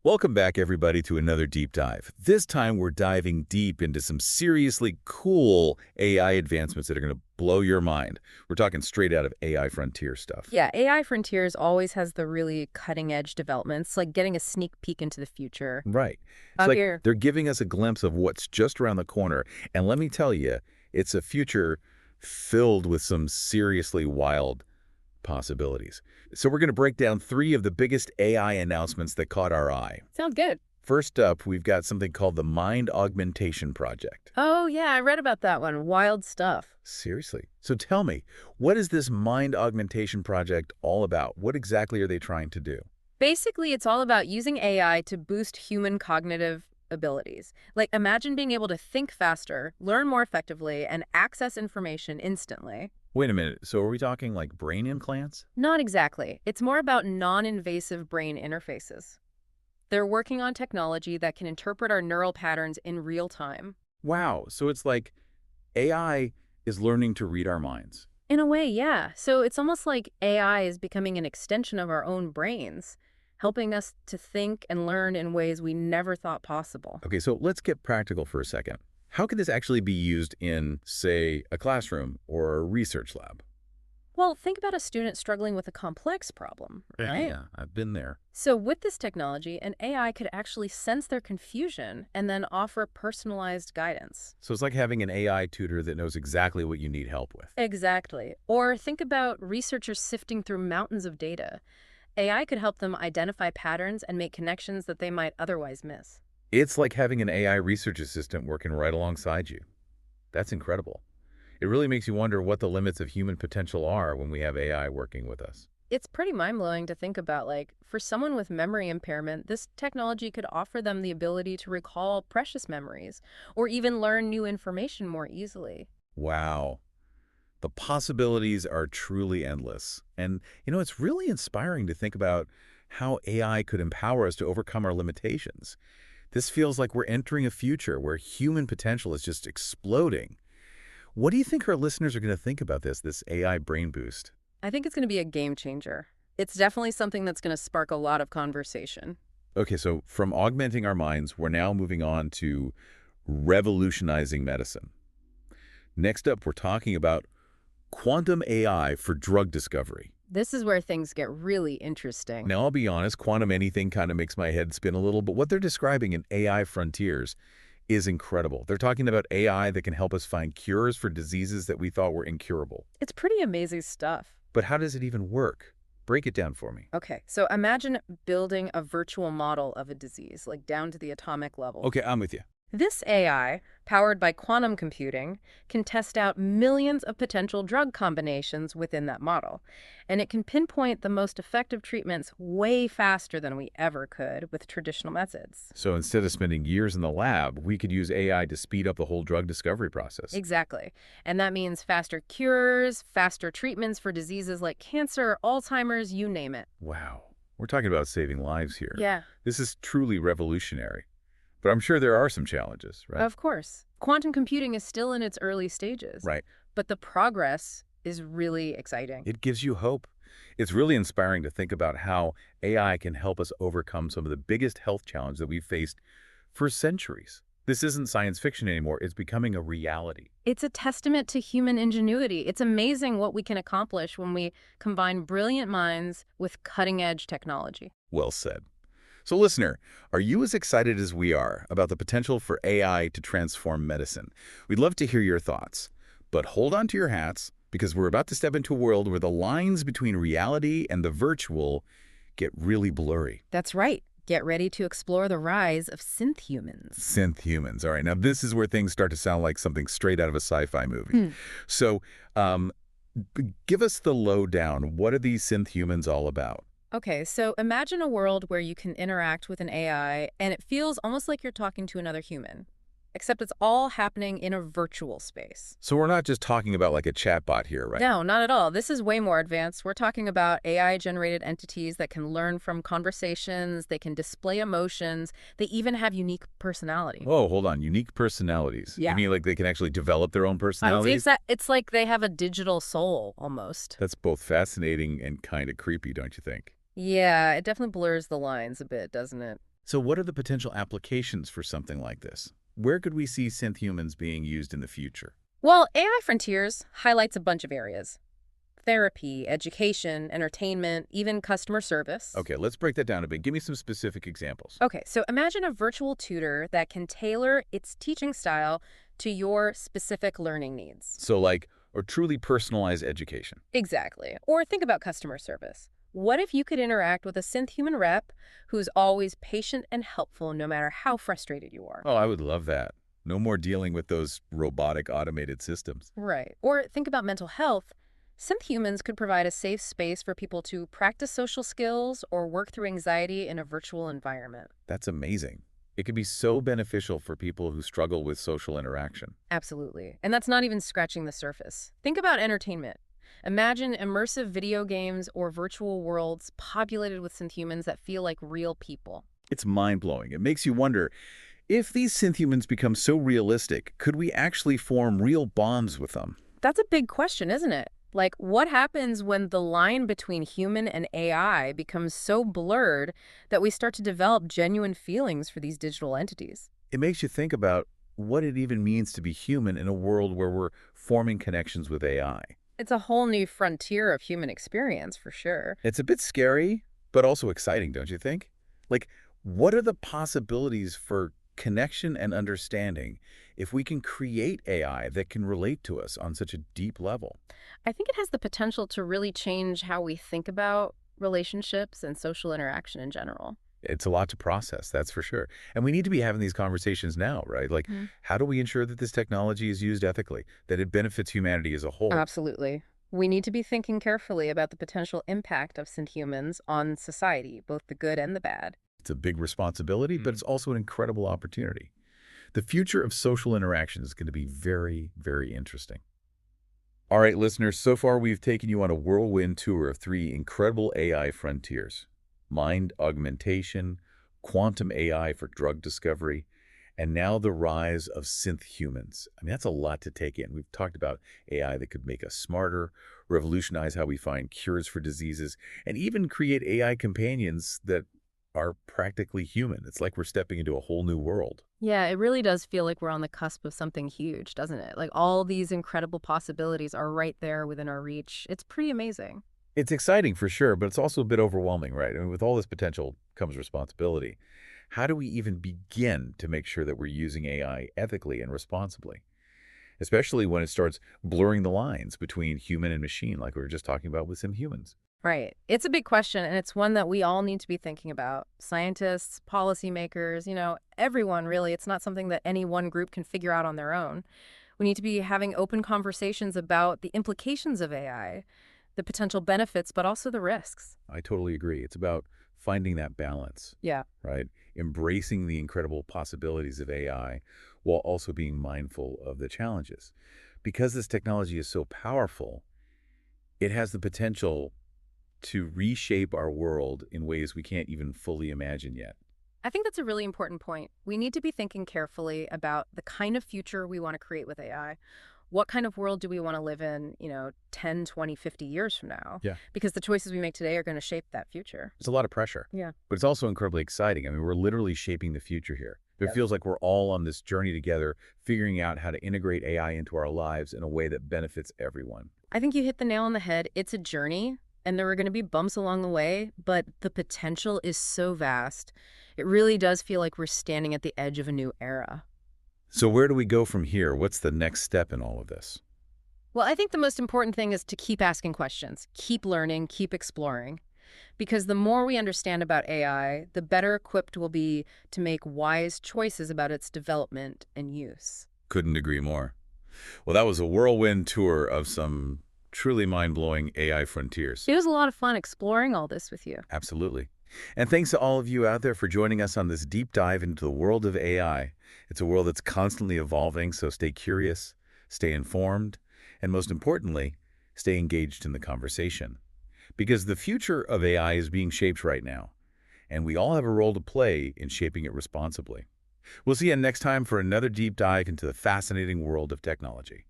Welcome back, everybody, to another deep dive. This time, we're diving deep into some seriously cool AI advancements that are going to blow your mind. We're talking straight out of AI frontier stuff. Yeah, AI Frontiers always has the really cutting-edge developments, like getting a sneak peek into the future. Right. It's Up like here. they're giving us a glimpse of what's just around the corner. And let me tell you, it's a future filled with some seriously wild possibilities. So we're going to break down three of the biggest AI announcements that caught our eye. Sounds good. First up, we've got something called the Mind Augmentation Project. Oh, yeah, I read about that one. Wild stuff. Seriously. So tell me, what is this Mind Augmentation Project all about? What exactly are they trying to do? Basically, it's all about using AI to boost human cognitive abilities. Like, imagine being able to think faster, learn more effectively, and access information instantly. Wait a minute, so are we talking like brain implants? Not exactly. It's more about non-invasive brain interfaces. They're working on technology that can interpret our neural patterns in real time. Wow, so it's like AI is learning to read our minds. In a way, yeah. So it's almost like AI is becoming an extension of our own brains, helping us to think and learn in ways we never thought possible. Okay, so let's get practical for a second. How can this actually be used in, say, a classroom or a research lab? Well, think about a student struggling with a complex problem, right? Yeah, I've been there. So with this technology, an AI could actually sense their confusion and then offer personalized guidance. So it's like having an AI tutor that knows exactly what you need help with. Exactly. Or think about researchers sifting through mountains of data. AI could help them identify patterns and make connections that they might otherwise miss. It's like having an AI research assistant working right alongside you. That's incredible. It really makes you wonder what the limits of human potential are when we have AI working with us. It's pretty mind-blowing to think about, like, for someone with memory impairment, this technology could offer them the ability to recall precious memories or even learn new information more easily. Wow. The possibilities are truly endless. And, it's really inspiring to think about how AI could empower us to overcome our limitations. This feels like we're entering a future where human potential is just exploding. What do you think our listeners are going to think about this AI brain boost? I think it's going to be a game changer. It's definitely something that's going to spark a lot of conversation. Okay, so from augmenting our minds, we're now moving on to revolutionizing medicine. Next up, we're talking about quantum AI for drug discovery. This is where things get really interesting. Now, I'll be honest, quantum anything kind of makes my head spin a little, but what they're describing in AI Frontiers is incredible. They're talking about AI that can help us find cures for diseases that we thought were incurable. It's pretty amazing stuff. But how does it even work? Break it down for me. Okay, so imagine building a virtual model of a disease, like down to the atomic level. Okay, I'm with you. This AI, powered by quantum computing, can test out millions of potential drug combinations within that model. And it can pinpoint the most effective treatments way faster than we ever could with traditional methods. So instead of spending years in the lab, we could use AI to speed up the whole drug discovery process. Exactly. And that means faster cures, faster treatments for diseases like cancer, Alzheimer's, you name it. Wow. We're talking about saving lives here. Yeah. This is truly revolutionary. But I'm sure there are some challenges, right? Of course. Quantum computing is still in its early stages. Right. But the progress is really exciting. It gives you hope. It's really inspiring to think about how AI can help us overcome some of the biggest health challenges that we've faced for centuries. This isn't science fiction anymore. It's becoming a reality. It's a testament to human ingenuity. It's amazing what we can accomplish when we combine brilliant minds with cutting-edge technology. Well said. So listener, are you as excited as we are about the potential for AI to transform medicine? We'd love to hear your thoughts. But hold on to your hats, because we're about to step into a world where the lines between reality and the virtual get really blurry. That's right. Get ready to explore the rise of synth humans. Synth humans. All right, now this is where things start to sound like something straight out of a sci-fi movie. So give us the lowdown. What are these synth humans all about? Okay, so imagine a world where you can interact with an AI and it feels almost like you're talking to another human, except it's all happening in a virtual space. So we're not just talking about like a chatbot here, right? No, not at all. This is way more advanced. We're talking about AI-generated entities that can learn from conversations, they can display emotions, they even have unique personality. Oh, hold on. Unique personalities. Yeah. You mean like they can actually develop their own personalities? It's like they have a digital soul, almost. That's both fascinating and kind of creepy, don't you think? Yeah, it definitely blurs the lines a bit, doesn't it? So what are the potential applications for something like this? Where could we see synth humans being used in the future? Well, AI Frontiers highlights a bunch of areas: therapy, education, entertainment, even customer service. Okay, let's break that down a bit. Give me some specific examples. Okay, so imagine a virtual tutor that can tailor its teaching style to your specific learning needs. So like, or truly personalized education. Exactly. Or think about customer service. What if you could interact with a synth human rep who's always patient and helpful no matter how frustrated you are? Oh, I would love that. No more dealing with those robotic automated systems. Right. Or think about mental health. Synth humans could provide a safe space for people to practice social skills or work through anxiety in a virtual environment. That's amazing. It could be so beneficial for people who struggle with social interaction. Absolutely. And that's not even scratching the surface. Think about entertainment. Imagine immersive video games or virtual worlds populated with synth humans that feel like real people. It's mind-blowing. It makes you wonder, if these synth humans become so realistic, could we actually form real bonds with them? That's a big question, isn't it? Like, what happens when the line between human and AI becomes so blurred that we start to develop genuine feelings for these digital entities? It makes you think about what it even means to be human in a world where we're forming connections with AI. It's a whole new frontier of human experience, for sure. It's a bit scary, but also exciting, don't you think? Like, what are the possibilities for connection and understanding if we can create AI that can relate to us on such a deep level? I think it has the potential to really change how we think about relationships and social interaction in general. It's a lot to process, that's for sure. And we need to be having these conversations now, right? Like, how do we ensure that this technology is used ethically, that it benefits humanity as a whole? Absolutely. We need to be thinking carefully about the potential impact of synthhumans on society, both the good and the bad. It's a big responsibility, but it's also an incredible opportunity. The future of social interaction is going to be very, very interesting. All right, listeners, so far we've taken you on a whirlwind tour of three incredible AI frontiers: mind augmentation, quantum AI for drug discovery, and now the rise of synth humans. I mean, that's a lot to take in. We've talked about AI that could make us smarter, revolutionize how we find cures for diseases, and even create AI companions that are practically human. It's like we're stepping into a whole new world. Yeah, it really does feel like we're on the cusp of something huge, doesn't it? Like all these incredible possibilities are right there within our reach. It's pretty amazing. It's exciting for sure, but it's also a bit overwhelming, right? I mean, with all this potential comes responsibility. How do we even begin to make sure that we're using AI ethically and responsibly? Especially when it starts blurring the lines between human and machine, like we were just talking about with some humans. Right. It's a big question, and it's one that we all need to be thinking about. Scientists, policymakers, everyone really. It's not something that any one group can figure out on their own. We need to be having open conversations about the implications of AI, the potential benefits, but also the risks. I totally agree. It's about finding that balance, Yeah. right? Embracing the incredible possibilities of AI while also being mindful of the challenges. Because this technology is so powerful, it has the potential to reshape our world in ways we can't even fully imagine yet. I think that's a really important point. We need to be thinking carefully about the kind of future we want to create with AI. What kind of world do we want to live in, 10, 20, 50 years from now? Yeah. Because the choices we make today are going to shape that future. It's a lot of pressure, Yeah. but it's also incredibly exciting. I mean, we're literally shaping the future here. It Yep. feels like we're all on this journey together, figuring out how to integrate AI into our lives in a way that benefits everyone. I think you hit the nail on the head. It's a journey, and there are going to be bumps along the way, but the potential is so vast. It really does feel like we're standing at the edge of a new era. So where do we go from here? What's the next step in all of this? Well, I think the most important thing is to keep asking questions, keep learning, keep exploring. Because the more we understand about AI, the better equipped we'll be to make wise choices about its development and use. Couldn't agree more. Well, that was a whirlwind tour of some truly mind-blowing AI frontiers. It was a lot of fun exploring all this with you. Absolutely. And thanks to all of you out there for joining us on this deep dive into the world of AI. It's a world that's constantly evolving, so stay curious, stay informed, and most importantly, stay engaged in the conversation. Because the future of AI is being shaped right now, and we all have a role to play in shaping it responsibly. We'll see you next time for another deep dive into the fascinating world of technology.